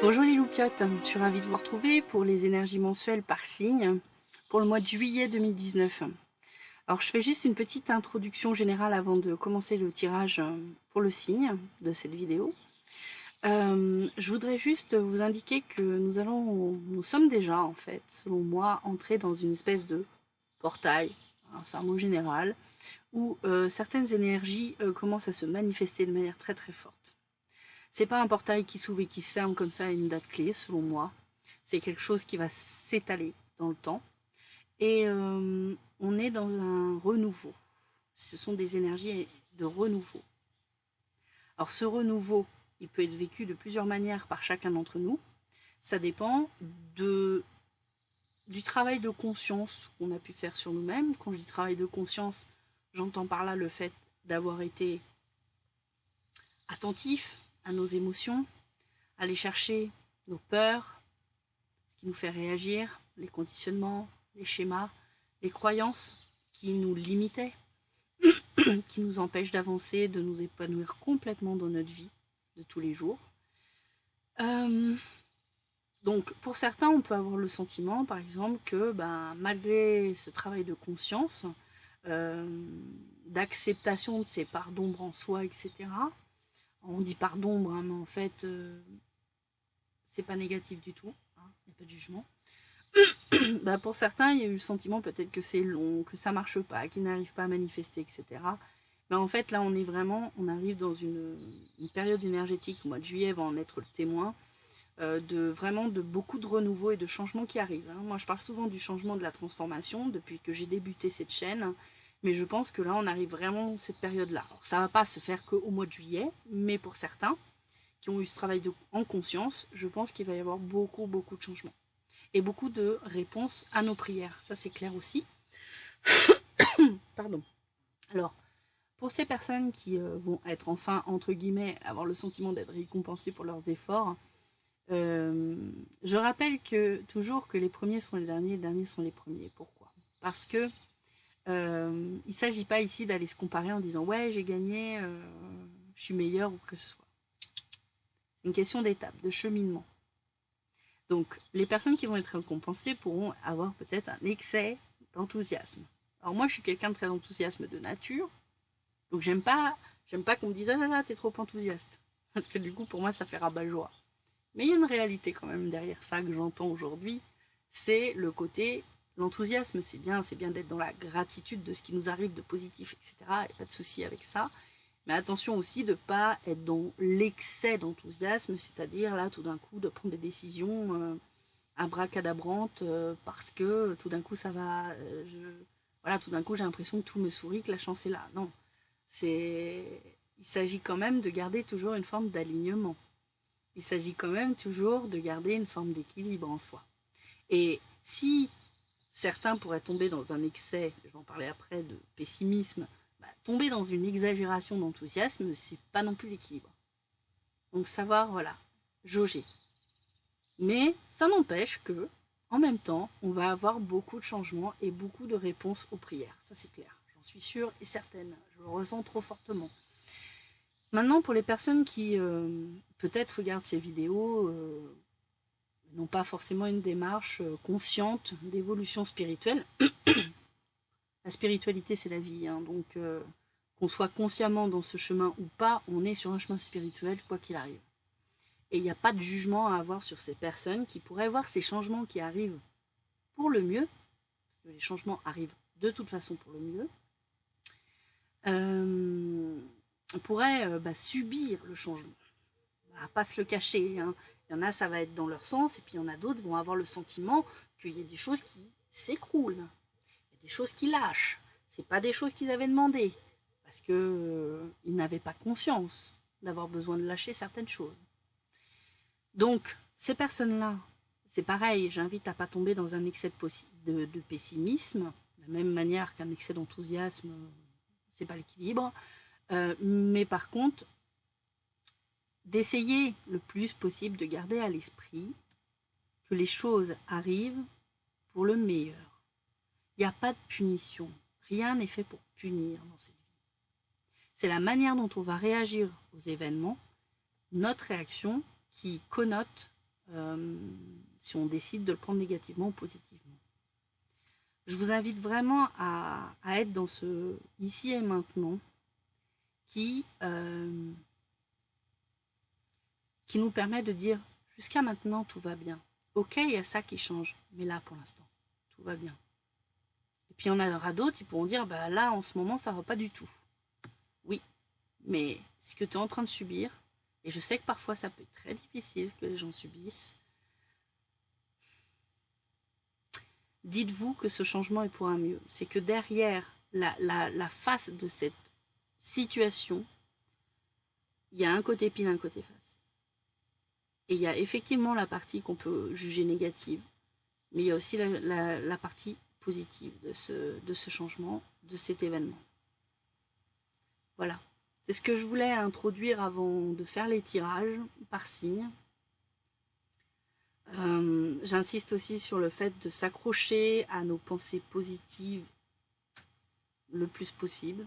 Bonjour les loupiotes, je suis ravie de vous retrouver pour les énergies mensuelles par signe pour le mois de juillet 2019. Alors je fais juste une petite introduction générale avant de commencer le tirage pour le signe de cette vidéo. Je voudrais juste vous indiquer que nous sommes déjà en fait, selon moi, entrés dans une espèce de portail, hein, c'est un mot général, où certaines énergies commencent à se manifester de manière très très forte. C'est pas un portail qui s'ouvre et qui se ferme comme ça à une date clé, selon moi. C'est quelque chose qui va s'étaler dans le temps. Et on est dans un renouveau. Ce sont des énergies de renouveau. Alors ce renouveau, il peut être vécu de plusieurs manières par chacun d'entre nous. Ça dépend du travail de conscience qu'on a pu faire sur nous-mêmes. Quand je dis travail de conscience, j'entends par là le fait d'avoir été attentif à nos émotions, aller chercher nos peurs, ce qui nous fait réagir, les conditionnements, les schémas, les croyances qui nous limitaient, qui nous empêchent d'avancer, de nous épanouir complètement dans notre vie de tous les jours. Donc pour certains, on peut avoir le sentiment, par exemple, que malgré ce travail de conscience, d'acceptation de ces parts d'ombre en soi, etc., on dit part d'ombre, hein, mais en fait, c'est pas négatif du tout, hein, il n'y a pas de jugement. Pour certains, il y a eu le sentiment peut-être que c'est long, que ça marche pas, qu'ils n'arrivent pas à manifester, etc. Mais en fait, là, on arrive dans une période énergétique, au mois de juillet va en être le témoin, de beaucoup de renouveau et de changements qui arrivent. Hein. Moi, je parle souvent du changement, de la transformation depuis que j'ai débuté cette chaîne, mais je pense que là, on arrive vraiment dans cette période-là. Alors, ça va pas se faire qu'au mois de juillet, mais pour certains qui ont eu ce travail en conscience, je pense qu'il va y avoir beaucoup, beaucoup de changements et beaucoup de réponses à nos prières. Ça, c'est clair aussi. Pardon. Alors, pour ces personnes qui vont être enfin, entre guillemets, avoir le sentiment d'être récompensées pour leurs efforts, je rappelle toujours que les premiers sont les derniers sont les premiers. Pourquoi? Parce que il ne s'agit pas ici d'aller se comparer en disant ouais, j'ai gagné, je suis meilleur ou que ce soit. C'est une question d'étape, de cheminement. Donc, les personnes qui vont être récompensées pourront avoir peut-être un excès d'enthousiasme. Alors moi, je suis quelqu'un de très enthousiasme de nature, donc j'aime pas qu'on me dise ah là là, t'es trop enthousiaste, parce que du coup, pour moi, ça fait rabat-joie. Mais il y a une réalité quand même derrière ça que j'entends aujourd'hui, c'est le côté l'enthousiasme, c'est bien d'être dans la gratitude de ce qui nous arrive de positif, etc. Et pas de souci avec ça. Mais attention aussi de ne pas être dans l'excès d'enthousiasme, c'est-à-dire là tout d'un coup de prendre des décisions abracadabrantes parce que tout d'un coup ça va, voilà, tout d'un coup j'ai l'impression que tout me sourit, que la chance est là. Non, il s'agit quand même de garder toujours une forme d'alignement. Il s'agit quand même toujours de garder une forme d'équilibre en soi. Et si certains pourraient tomber dans un excès, je vais en parler après, de pessimisme, tomber dans une exagération d'enthousiasme, c'est pas non plus l'équilibre. Donc savoir, voilà, jauger. Mais ça n'empêche que, en même temps, on va avoir beaucoup de changements et beaucoup de réponses aux prières. Ça c'est clair, j'en suis sûre et certaine. Je le ressens trop fortement. Maintenant, pour les personnes qui peut-être regardent ces vidéos, n'ont pas forcément une démarche consciente d'évolution spirituelle. La spiritualité, c'est la vie, hein, donc qu'on soit consciemment dans ce chemin ou pas, on est sur un chemin spirituel, quoi qu'il arrive. Et il n'y a pas de jugement à avoir sur ces personnes qui pourraient voir ces changements qui arrivent pour le mieux, parce que les changements arrivent de toute façon pour le mieux, pourraient subir le changement. On va pas se le cacher, hein. Il y en a, ça va être dans leur sens, et puis il y en a d'autres vont avoir le sentiment qu'il y a des choses qui s'écroulent, il y a des choses qui lâchent. C'est pas des choses qu'ils avaient demandées, parce qu'ils n'avaient pas conscience d'avoir besoin de lâcher certaines choses. Donc, ces personnes-là, c'est pareil, j'invite à ne pas tomber dans un excès de pessimisme, de la même manière qu'un excès d'enthousiasme, c'est pas l'équilibre. Mais par contre, d'essayer le plus possible de garder à l'esprit que les choses arrivent pour le meilleur. Il n'y a pas de punition. Rien n'est fait pour punir dans cette vie. C'est la manière dont on va réagir aux événements, notre réaction, qui connote si on décide de le prendre négativement ou positivement. Je vous invite vraiment à être dans ce ici et maintenant qui nous permet de dire jusqu'à maintenant tout va bien. Ok, il y a ça qui change, mais là pour l'instant, tout va bien. Et puis il y en aura d'autres qui pourront dire bah là en ce moment ça va pas du tout. Oui, mais ce que tu es en train de subir, et je sais que parfois ça peut être très difficile ce que les gens subissent, dites-vous que ce changement est pour un mieux. C'est que derrière la face de cette situation, il y a un côté pile, un côté face. Et il y a effectivement la partie qu'on peut juger négative, mais il y a aussi la partie positive de ce changement, de cet événement. Voilà. C'est ce que je voulais introduire avant de faire les tirages par signe. J'insiste aussi sur le fait de s'accrocher à nos pensées positives le plus possible,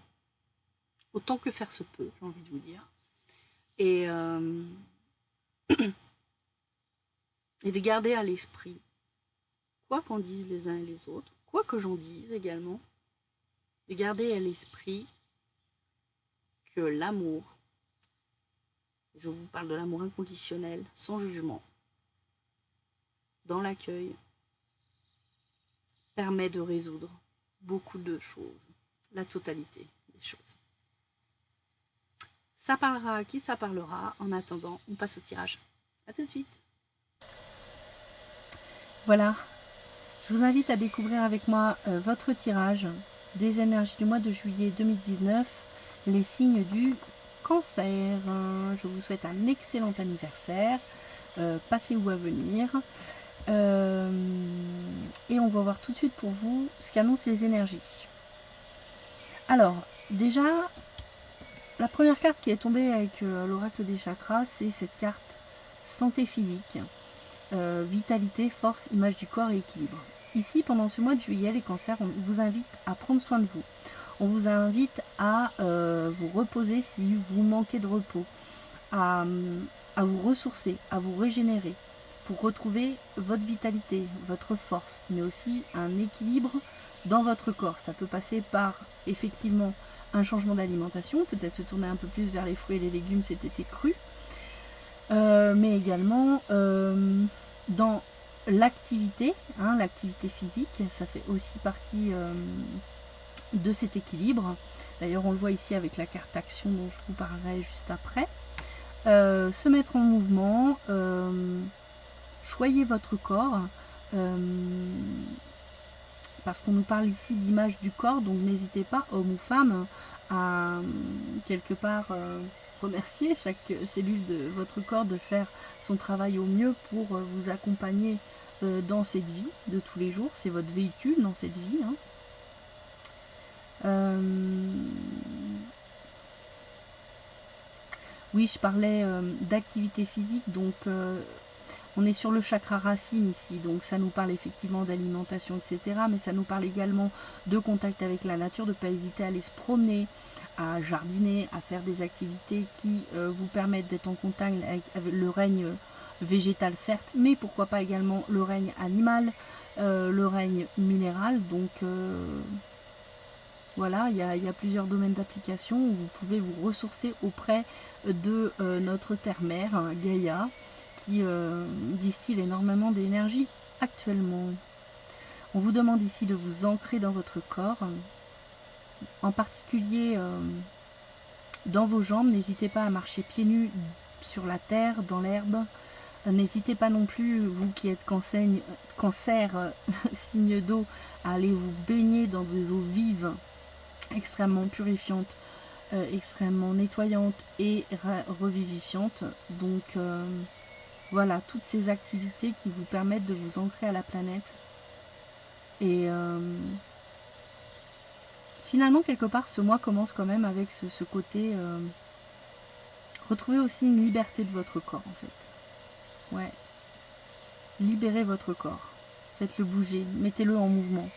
autant que faire se peut, j'ai envie de vous dire. Et de garder à l'esprit, quoi qu'en disent les uns et les autres, quoi que j'en dise également, de garder à l'esprit que l'amour, je vous parle de l'amour inconditionnel, sans jugement, dans l'accueil, permet de résoudre beaucoup de choses, la totalité des choses. Ça parlera à qui ça parlera. En attendant, on passe au tirage. A tout de suite. Voilà, je vous invite à découvrir avec moi votre tirage des énergies du mois de juillet 2019, les signes du Cancer. Je vous souhaite un excellent anniversaire, passé ou à venir. Et on va voir tout de suite pour vous ce qu'annoncent les énergies. Alors, déjà, la première carte qui est tombée avec l'oracle des chakras, c'est cette carte santé physique. Vitalité, force, image du corps et équilibre. Ici, pendant ce mois de juillet, les cancers, on vous invite à prendre soin de vous. On vous invite à vous reposer si vous manquez de repos, à vous ressourcer, à vous régénérer, pour retrouver votre vitalité, votre force, mais aussi un équilibre dans votre corps. Ça peut passer par, effectivement, un changement d'alimentation, peut-être se tourner un peu plus vers les fruits et les légumes cet été cru, mais également dans l'activité, l'activité physique, ça fait aussi partie de cet équilibre. D'ailleurs, on le voit ici avec la carte action dont je vous parlerai juste après. Se mettre en mouvement, choyez votre corps, parce qu'on nous parle ici d'image du corps, donc n'hésitez pas, homme ou femme, à quelque part remercier chaque cellule de votre corps de faire son travail au mieux pour vous accompagner dans cette vie de tous les jours. C'est votre véhicule dans cette vie. Oui, je parlais d'activité physique, donc on est sur le chakra racine ici, donc ça nous parle effectivement d'alimentation, etc. Mais ça nous parle également de contact avec la nature, de ne pas hésiter à aller se promener, à jardiner, à faire des activités qui vous permettent d'être en contact avec le règne végétal, certes, mais pourquoi pas également le règne animal, le règne minéral. Donc voilà, il y a plusieurs domaines d'application où vous pouvez vous ressourcer auprès de notre terre-mère, Gaïa, qui distille énormément d'énergie actuellement. On vous demande ici de vous ancrer dans votre corps, en particulier dans vos jambes. N'hésitez pas à marcher pieds nus sur la terre, dans l'herbe. N'hésitez pas non plus, vous qui êtes cancer signe d'eau, à aller vous baigner dans des eaux vives, extrêmement purifiantes, extrêmement nettoyantes et revivifiantes. Donc voilà, toutes ces activités qui vous permettent de vous ancrer à la planète. Et finalement, quelque part, ce mois commence quand même avec ce côté... retrouvez aussi une liberté de votre corps, en fait. Ouais. Libérez votre corps. Faites-le bouger. Mettez-le en mouvement.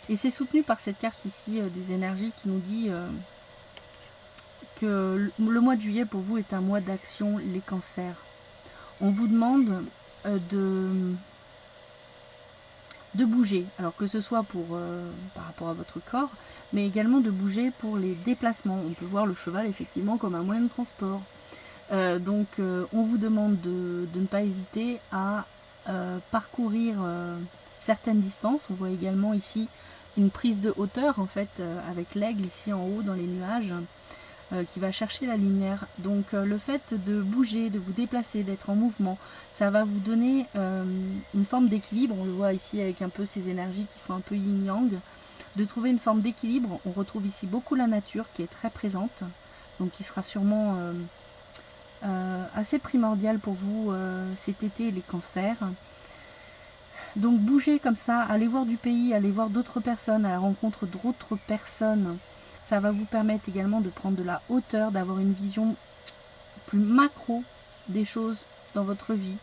Et c'est soutenu par cette carte ici des énergies qui nous dit que le mois de juillet, pour vous, est un mois d'action, les cancers. On vous demande de bouger, alors que ce soit par rapport à votre corps, mais également de bouger pour les déplacements. On peut voir le cheval effectivement comme un moyen de transport. Donc on vous demande de ne pas hésiter à parcourir certaines distances. On voit également ici une prise de hauteur en fait avec l'aigle ici en haut dans les nuages qui va chercher la lumière. Donc le fait de bouger, de vous déplacer, d'être en mouvement, ça va vous donner une forme d'équilibre. On le voit ici avec un peu ces énergies qui font un peu yin-yang, de trouver une forme d'équilibre. On retrouve ici beaucoup la nature qui est très présente, donc qui sera sûrement assez primordial pour vous cet été, les cancers. Donc bougez comme ça, allez voir du pays, allez voir d'autres personnes, à la rencontre d'autres personnes. Ça va vous permettre également de prendre de la hauteur, d'avoir une vision plus macro des choses dans votre vie.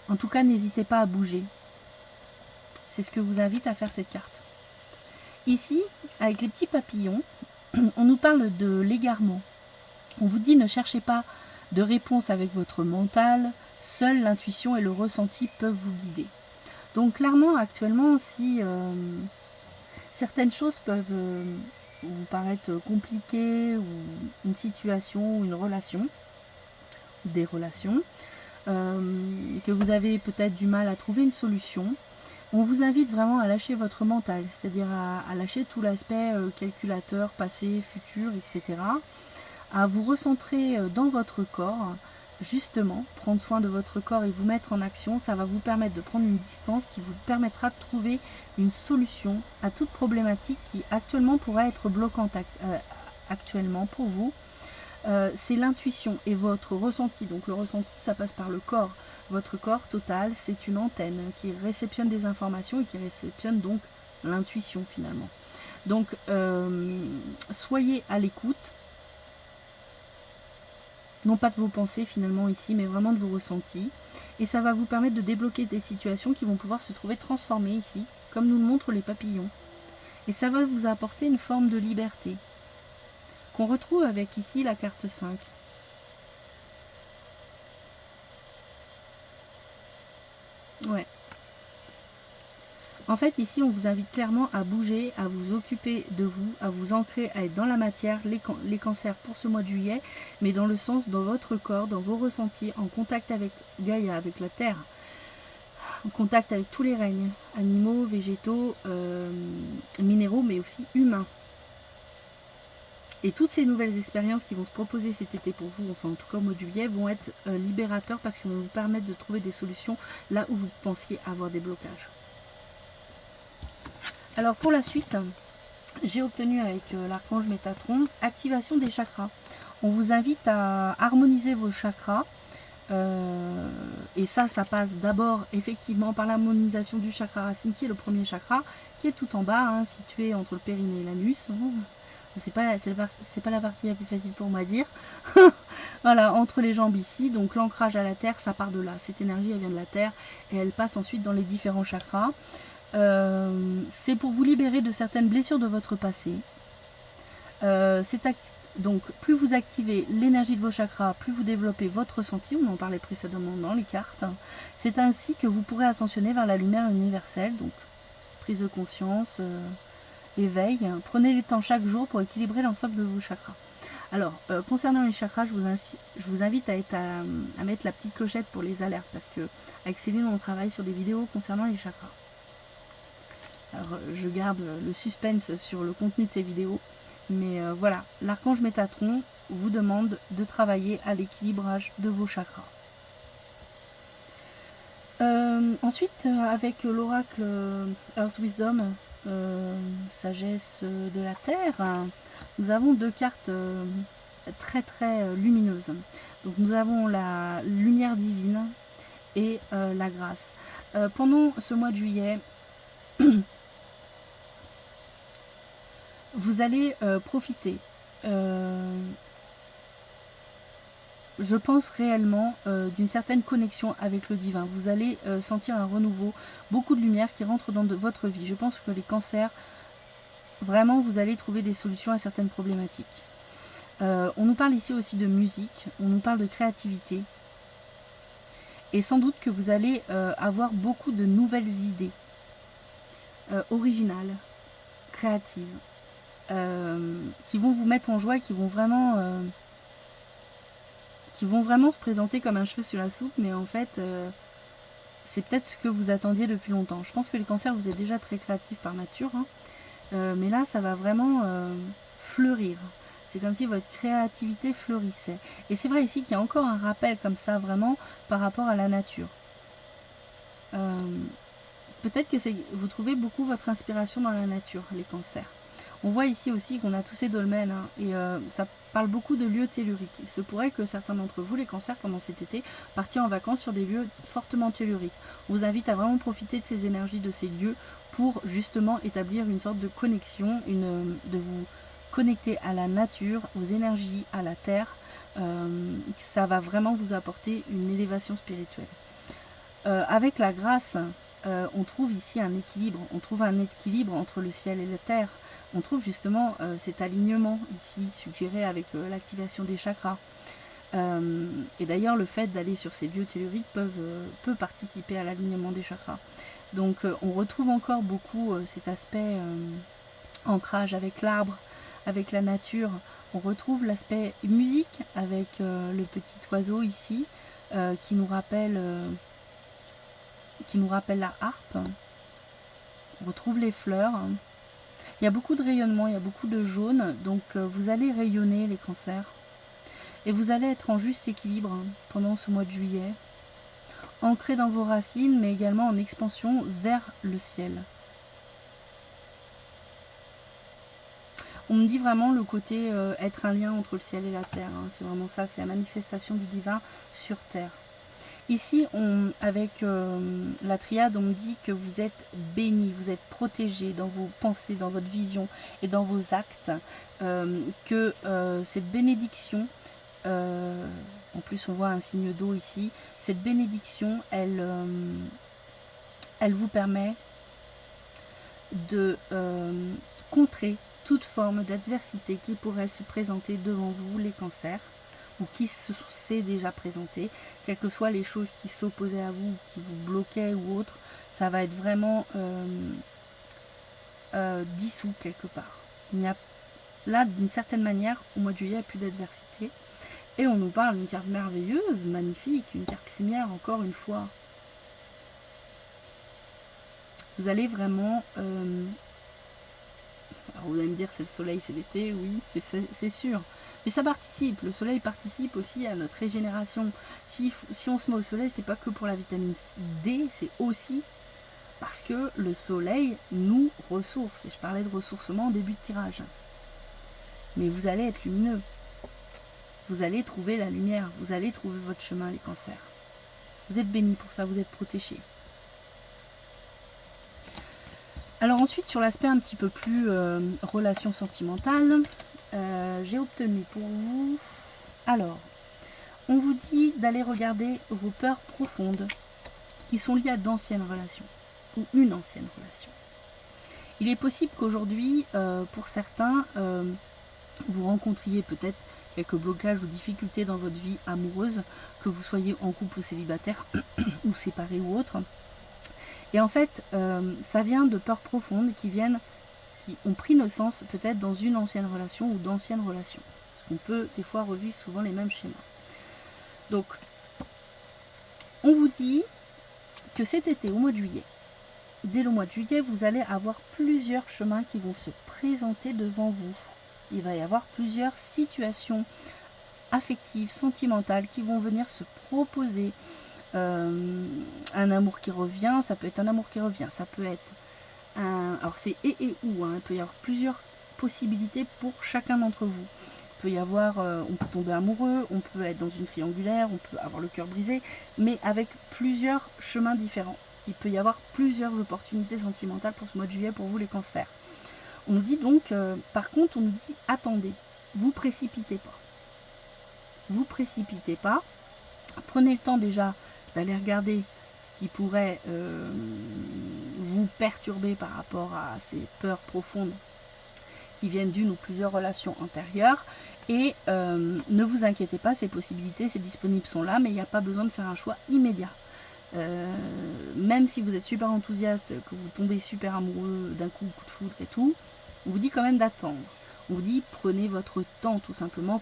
En tout cas, n'hésitez pas à bouger. C'est ce que vous invite à faire cette carte. Ici, avec les petits papillons, on nous parle de l'égarement. On vous dit ne cherchez pas de réponse avec votre mental, seule l'intuition et le ressenti peuvent vous guider. Donc clairement, actuellement, si certaines choses peuvent vous paraître compliquées, ou une situation, ou une relation, des relations, que vous avez peut-être du mal à trouver une solution, on vous invite vraiment à lâcher votre mental, c'est-à-dire à lâcher tout l'aspect calculateur, passé, futur, etc., à vous recentrer dans votre corps, justement, prendre soin de votre corps et vous mettre en action. Ça va vous permettre de prendre une distance qui vous permettra de trouver une solution à toute problématique qui actuellement pourrait être bloquante actuellement pour vous. C'est l'intuition et votre ressenti. Donc le ressenti, ça passe par le corps. Votre corps total, c'est une antenne qui réceptionne des informations et qui réceptionne donc l'intuition finalement. Donc soyez à l'écoute, non pas de vos pensées finalement ici, mais vraiment de vos ressentis. Et ça va vous permettre de débloquer des situations qui vont pouvoir se trouver transformées ici, comme nous le montrent les papillons. Et ça va vous apporter une forme de liberté, qu'on retrouve avec ici la carte 5. Ouais. En fait, ici, on vous invite clairement à bouger, à vous occuper de vous, à vous ancrer, à être dans la matière, les cancers pour ce mois de juillet, mais dans le sens, dans votre corps, dans vos ressentis, en contact avec Gaïa, avec la Terre, en contact avec tous les règnes, animaux, végétaux, minéraux, mais aussi humains. Et toutes ces nouvelles expériences qui vont se proposer cet été pour vous, enfin en tout cas au mois de juillet, vont être libérateurs parce qu'ils vont vous permettre de trouver des solutions là où vous pensiez avoir des blocages. Alors pour la suite, j'ai obtenu avec l'archange Métatron, activation des chakras. On vous invite à harmoniser vos chakras. Et ça passe d'abord effectivement par l'harmonisation du chakra racine, qui est le premier chakra, qui est tout en bas, hein, situé entre le périnée et l'anus. C'est pas la partie la plus facile pour moi à dire. Voilà, entre les jambes ici, donc l'ancrage à la terre, ça part de là. Cette énergie, elle vient de la terre et elle passe ensuite dans les différents chakras. C'est pour vous libérer de certaines blessures de votre passé. Donc plus vous activez l'énergie de vos chakras, plus vous développez votre ressenti, on en parlait précédemment dans les cartes. C'est ainsi que vous pourrez ascensionner vers la lumière universelle, donc prise de conscience, éveil. Prenez le temps chaque jour pour équilibrer l'ensemble de vos chakras. Alors, concernant les chakras, je vous invite à mettre la petite clochette pour les alertes, parce que avec Céline, on travaille sur des vidéos concernant les chakras. Alors, je garde le suspense sur le contenu de ces vidéos, mais voilà, l'archange Métatron vous demande de travailler à l'équilibrage de vos chakras. Ensuite, avec l'oracle Earth Wisdom, sagesse de la Terre, nous avons deux cartes très très lumineuses. Donc nous avons la lumière divine et la grâce. Pendant ce mois de juillet, vous allez profiter, je pense réellement, d'une certaine connexion avec le divin. Vous allez sentir un renouveau, beaucoup de lumière qui rentre dans votre vie. Je pense que les cancers, vraiment, vous allez trouver des solutions à certaines problématiques. On nous parle ici aussi de musique, on nous parle de créativité. Et sans doute que vous allez avoir beaucoup de nouvelles idées originales, créatives, qui vont vous mettre en joie, qui vont vraiment se présenter comme un cheveu sur la soupe, mais en fait, c'est peut-être ce que vous attendiez depuis longtemps. Je pense que les cancers, vous êtes déjà très créatifs par nature, hein, mais là, ça va vraiment fleurir. C'est comme si votre créativité fleurissait. Et c'est vrai ici qu'il y a encore un rappel comme ça, vraiment, par rapport à la nature. Peut-être que vous trouvez beaucoup votre inspiration dans la nature, les cancers. On voit ici aussi qu'on a tous ces dolmens, hein, et ça parle beaucoup de lieux telluriques. Il se pourrait que certains d'entre vous, les cancers, pendant cet été, partiez en vacances sur des lieux fortement telluriques. On vous invite à vraiment profiter de ces énergies, de ces lieux, pour justement établir une sorte de connexion, de vous connecter à la nature, aux énergies, à la terre. Ça va vraiment vous apporter une élévation spirituelle. Avec la grâce, on trouve ici un équilibre. On trouve un équilibre entre le ciel et la terre. On trouve justement cet alignement ici, suggéré avec l'activation des chakras. Et d'ailleurs, le fait d'aller sur ces lieux telluriques peut participer à l'alignement des chakras. Donc on retrouve encore beaucoup cet aspect ancrage avec l'arbre, avec la nature. On retrouve l'aspect musique avec le petit oiseau ici qui nous rappelle la harpe. On retrouve les fleurs. Il y a beaucoup de rayonnement, il y a beaucoup de jaune, donc vous allez rayonner les cancers. Et vous allez être en juste équilibre pendant ce mois de juillet, ancré dans vos racines, mais également en expansion vers le ciel. On me dit vraiment le côté être un lien entre le ciel et la terre. Hein. C'est vraiment ça, c'est la manifestation du divin sur terre. Ici, avec la triade, on me dit que vous êtes bénis, vous êtes protégés dans vos pensées, dans votre vision et dans vos actes, que cette bénédiction, en plus on voit un signe d'eau ici, cette bénédiction, elle vous permet de contrer toute forme d'adversité qui pourrait se présenter devant vous, les cancers, ou qui s'est déjà présenté, quelles que soient les choses qui s'opposaient à vous, qui vous bloquaient ou autre, ça va être vraiment dissous quelque part. Il y a là, d'une certaine manière, au mois de juillet, il n'y a plus d'adversité. Et on nous parle d'une carte merveilleuse, magnifique, une carte lumière, encore une fois. Vous allez vraiment... alors vous allez me dire, c'est le soleil, c'est l'été, oui, c'est sûr. Mais ça participe, le soleil participe aussi à notre régénération. Si on se met au soleil, c'est pas que pour la vitamine D, c'est aussi parce que le soleil nous ressource. Et je parlais de ressourcement en début de tirage. Mais vous allez être lumineux. Vous allez trouver la lumière, vous allez trouver votre chemin, les cancers. Vous êtes bénis pour ça, vous êtes protégés. Alors ensuite, sur l'aspect un petit peu plus relation sentimentale, j'ai obtenu pour vous... Alors, on vous dit d'aller regarder vos peurs profondes qui sont liées à d'anciennes relations, ou une ancienne relation. Il est possible qu'aujourd'hui, pour certains, vous rencontriez peut-être quelques blocages ou difficultés dans votre vie amoureuse, que vous soyez en couple ou célibataire, ou séparé ou autre. Et en fait, ça vient de peurs profondes qui ont pris naissance peut-être dans une ancienne relation ou d'anciennes relations. Parce qu'on peut des fois revivre souvent les mêmes schémas. Donc, on vous dit que cet été, au mois de juillet, dès le mois de juillet, vous allez avoir plusieurs chemins qui vont se présenter devant vous. Il va y avoir plusieurs situations affectives, sentimentales qui vont venir se proposer. Un amour qui revient, ça peut être un amour qui revient, ça peut être un... Alors c'est et ou, hein, il peut y avoir plusieurs possibilités pour chacun d'entre vous. Il peut y avoir, on peut tomber amoureux, on peut être dans une triangulaire, on peut avoir le cœur brisé, mais avec plusieurs chemins différents. Il peut y avoir plusieurs opportunités sentimentales pour ce mois de juillet pour vous les cancers. On nous dit donc, par contre, on nous dit attendez, vous précipitez pas. Vous précipitez pas. Prenez le temps déjà d'aller regarder ce qui pourrait vous perturber par rapport à ces peurs profondes qui viennent d'une ou plusieurs relations antérieures. Et ne vous inquiétez pas, ces possibilités, ces disponibles sont là, mais il n'y a pas besoin de faire un choix immédiat. même si vous êtes super enthousiaste, que vous tombez super amoureux d'un coup de foudre et tout, on vous dit quand même d'attendre. On vous dit prenez votre temps tout simplement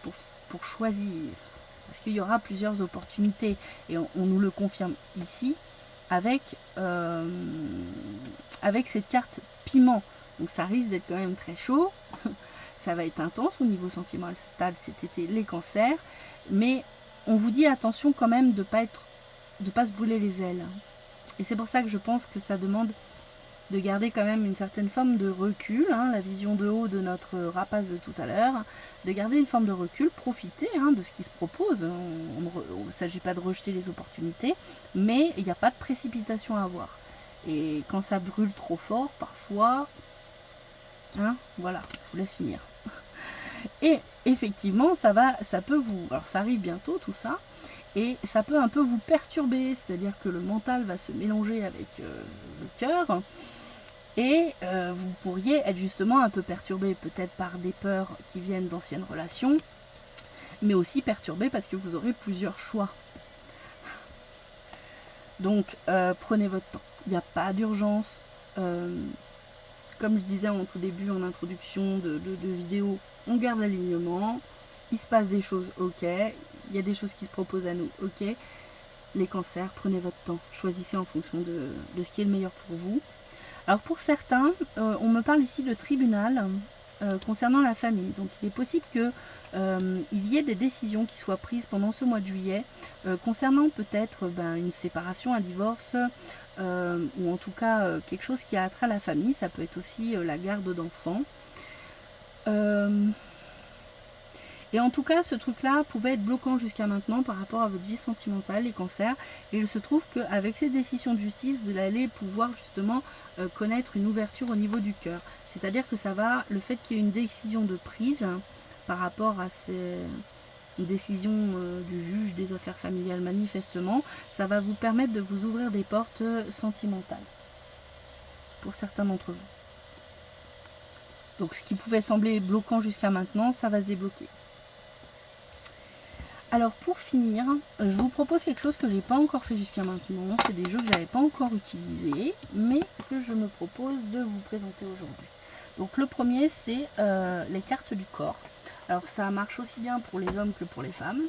pour choisir. Parce qu'il y aura plusieurs opportunités. Et on nous le confirme ici avec cette carte piment. Donc ça risque d'être quand même très chaud. Ça va être intense au niveau sentimental cet été, les cancers. Mais on vous dit attention quand même de pas se brûler les ailes. Et c'est pour ça que je pense que ça demande de garder quand même une certaine forme de recul, hein, la vision de haut de notre rapace de tout à l'heure, de garder une forme de recul, profiter de ce qui se propose. Il ne s'agit pas de rejeter les opportunités, mais il n'y a pas de précipitation à avoir. Et quand ça brûle trop fort, parfois, voilà, je vous laisse finir. Et effectivement, ça peut vous... Alors ça arrive bientôt tout ça, et ça peut un peu vous perturber, c'est-à-dire que le mental va se mélanger avec le cœur, et vous pourriez être justement un peu perturbé peut-être par des peurs qui viennent d'anciennes relations, mais aussi perturbé parce que vous aurez plusieurs choix. Donc prenez votre temps, il n'y a pas d'urgence. Comme je disais en tout début, en introduction de vidéo, on garde l'alignement, il se passe des choses, ok, il y a des choses qui se proposent à nous, ok. Les cancers, prenez votre temps, choisissez en fonction de ce qui est le meilleur pour vous. Alors pour certains, on me parle ici de tribunal concernant la famille. Donc il est possible que il y ait des décisions qui soient prises pendant ce mois de juillet concernant peut-être une séparation, un divorce, ou en tout cas quelque chose qui a trait à la famille. Ça peut être aussi la garde d'enfants. Et en tout cas, ce truc-là pouvait être bloquant jusqu'à maintenant par rapport à votre vie sentimentale, les cancers. Et il se trouve qu'avec ces décisions de justice, vous allez pouvoir justement connaître une ouverture au niveau du cœur. C'est-à-dire que le fait qu'il y ait une décision de prise par rapport à une décision du juge des affaires familiales manifestement, ça va vous permettre de vous ouvrir des portes sentimentales. Pour certains d'entre vous. Donc ce qui pouvait sembler bloquant jusqu'à maintenant, ça va se débloquer. Alors pour finir, je vous propose quelque chose que j'ai pas encore fait jusqu'à maintenant. C'est des jeux que j'avais pas encore utilisés, mais que je me propose de vous présenter aujourd'hui. Donc le premier, c'est les cartes du corps. Alors ça marche aussi bien pour les hommes que pour les femmes.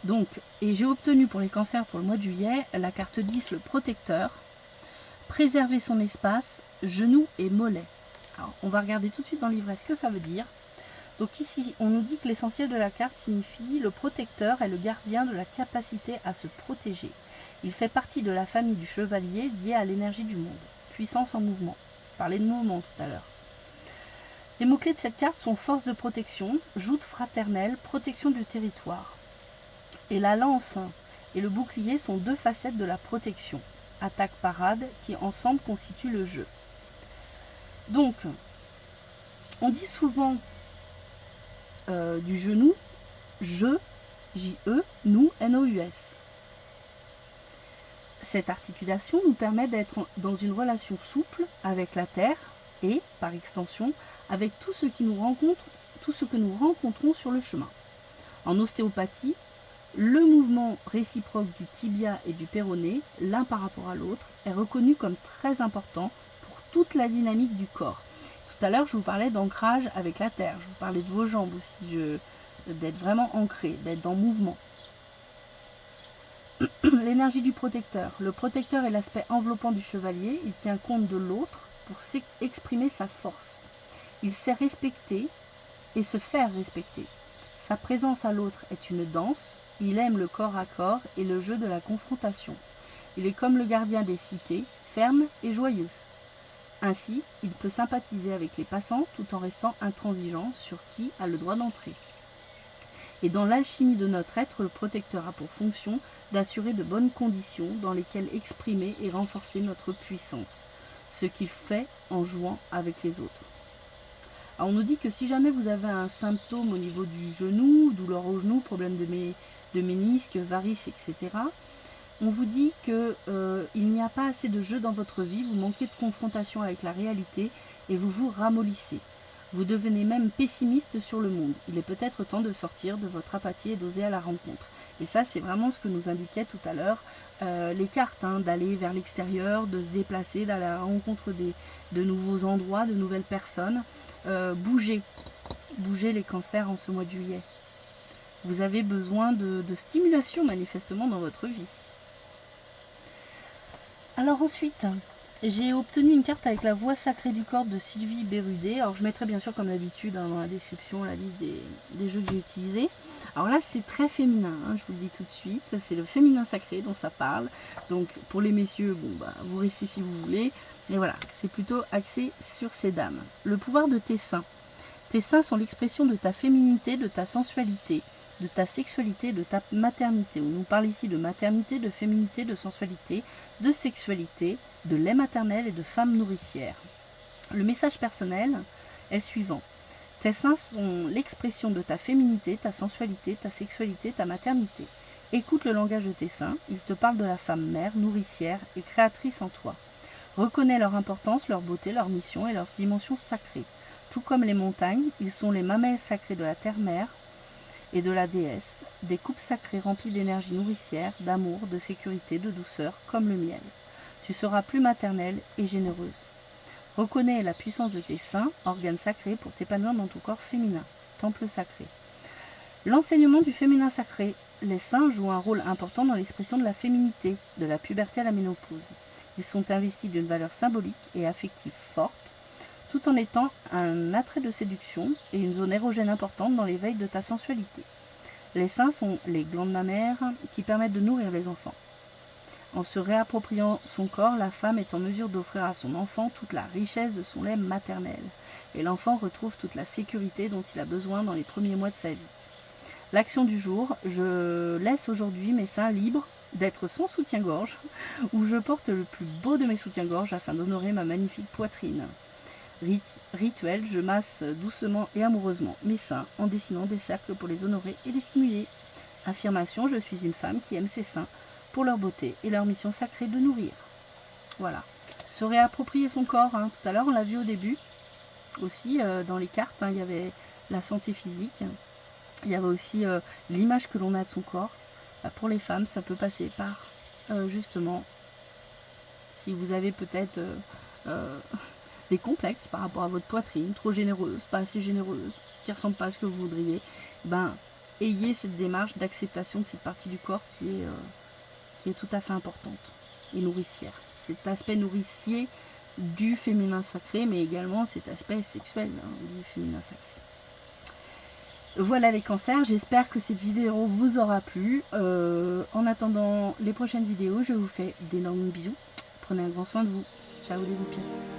Donc, et j'ai obtenu pour les cancers pour le mois de juillet, la carte 10, le protecteur. Préserver son espace, genoux et mollets. Alors on va regarder tout de suite dans le livret ce que ça veut dire. Donc ici, on nous dit que l'essentiel de la carte signifie le protecteur est le gardien de la capacité à se protéger. Il fait partie de la famille du chevalier liée à l'énergie du monde. Puissance en mouvement. Je parlais de mouvement tout à l'heure. Les mots-clés de cette carte sont force de protection, joute fraternelle, protection du territoire. Et la lance et le bouclier sont deux facettes de la protection. Attaque-parade qui ensemble constituent le jeu. Donc, on dit souvent du genou, je, J-E, nous, N-O-U-S. Cette articulation nous permet d'être dans une relation souple avec la terre et, par extension, avec tout ce que nous rencontrons sur le chemin. En ostéopathie, le mouvement réciproque du tibia et du péroné, l'un par rapport à l'autre, est reconnu comme très important pour toute la dynamique du corps. Tout à l'heure, je vous parlais d'ancrage avec la terre. Je vous parlais de vos jambes aussi, d'être vraiment ancré, d'être dans mouvement. L'énergie du protecteur. Le protecteur est l'aspect enveloppant du chevalier. Il tient compte de l'autre pour exprimer sa force. Il sait respecter et se faire respecter. Sa présence à l'autre est une danse. Il aime le corps à corps et le jeu de la confrontation. Il est comme le gardien des cités, ferme et joyeux. Ainsi, il peut sympathiser avec les passants tout en restant intransigeant sur qui a le droit d'entrer. Et dans l'alchimie de notre être, le protecteur a pour fonction d'assurer de bonnes conditions dans lesquelles exprimer et renforcer notre puissance, ce qu'il fait en jouant avec les autres. Alors on nous dit que si jamais vous avez un symptôme au niveau du genou, douleur au genou, problème de ménisque, varices, etc., on vous dit qu'il n'y a pas assez de jeu dans votre vie, vous manquez de confrontation avec la réalité et vous vous ramollissez. Vous devenez même pessimiste sur le monde. Il est peut-être temps de sortir de votre apathie et d'oser à la rencontre. Et ça, c'est vraiment ce que nous indiquait tout à l'heure les cartes, hein, d'aller vers l'extérieur, de se déplacer, d'aller à la rencontre de nouveaux endroits, de nouvelles personnes. Bougez les cancers en ce mois de juillet. Vous avez besoin de stimulation manifestement dans votre vie. Alors ensuite, j'ai obtenu une carte avec la voix sacrée du corps de Sylvie Bérudé. Alors je mettrai bien sûr comme d'habitude hein, dans la description la liste des jeux que j'ai utilisés. Alors là c'est très féminin, hein, je vous le dis tout de suite. C'est le féminin sacré dont ça parle. Donc pour les messieurs, bon bah vous restez si vous voulez. Mais voilà, c'est plutôt axé sur ces dames. Le pouvoir de tes seins. Tes seins sont l'expression de ta féminité, de ta sensualité, de ta sexualité, de ta maternité. On nous parle ici de maternité, de féminité, de sensualité, de sexualité, de lait maternel et de femme nourricière. Le message personnel est le suivant. Tes seins sont l'expression de ta féminité, ta sensualité, ta sexualité, ta maternité. Écoute le langage de tes seins, ils te parlent de la femme mère, nourricière et créatrice en toi. Reconnais leur importance, leur beauté, leur mission et leur dimension sacrée. Tout comme les montagnes, ils sont les mamelles sacrées de la terre-mère et de la déesse, des coupes sacrées remplies d'énergie nourricière, d'amour, de sécurité, de douceur, comme le miel. Tu seras plus maternelle et généreuse. Reconnais la puissance de tes seins, organes sacrés, pour t'épanouir dans ton corps féminin, temple sacré. L'enseignement du féminin sacré. Les seins jouent un rôle important dans l'expression de la féminité, de la puberté à la ménopause. Ils sont investis d'une valeur symbolique et affective forte, tout en étant un attrait de séduction et une zone érogène importante dans l'éveil de ta sensualité. Les seins sont les glandes mammaires qui permettent de nourrir les enfants. En se réappropriant son corps, la femme est en mesure d'offrir à son enfant toute la richesse de son lait maternel, et l'enfant retrouve toute la sécurité dont il a besoin dans les premiers mois de sa vie. L'action du jour, je laisse aujourd'hui mes seins libres d'être sans soutien-gorge, où je porte le plus beau de mes soutiens-gorge afin d'honorer ma magnifique poitrine. Rituel, je masse doucement et amoureusement mes seins en dessinant des cercles pour les honorer et les stimuler. Affirmation, je suis une femme qui aime ses seins pour leur beauté et leur mission sacrée de nourrir. Voilà. Se réapproprier son corps, hein. Tout à l'heure on l'a vu au début, aussi dans les cartes, hein, il y avait la santé physique, il y avait aussi l'image que l'on a de son corps. Pour les femmes, ça peut passer par justement, si vous avez peut-être des complexes par rapport à votre poitrine, trop généreuse, pas assez généreuse, qui ne ressemble pas à ce que vous voudriez, ben, ayez cette démarche d'acceptation de cette partie du corps qui est tout à fait importante et nourricière. Cet aspect nourricier du féminin sacré, mais également cet aspect sexuel hein, du féminin sacré. Voilà les cancers, j'espère que cette vidéo vous aura plu. En attendant les prochaines vidéos, je vous fais d'énormes bisous. Prenez un grand soin de vous. Ciao les oupiettes.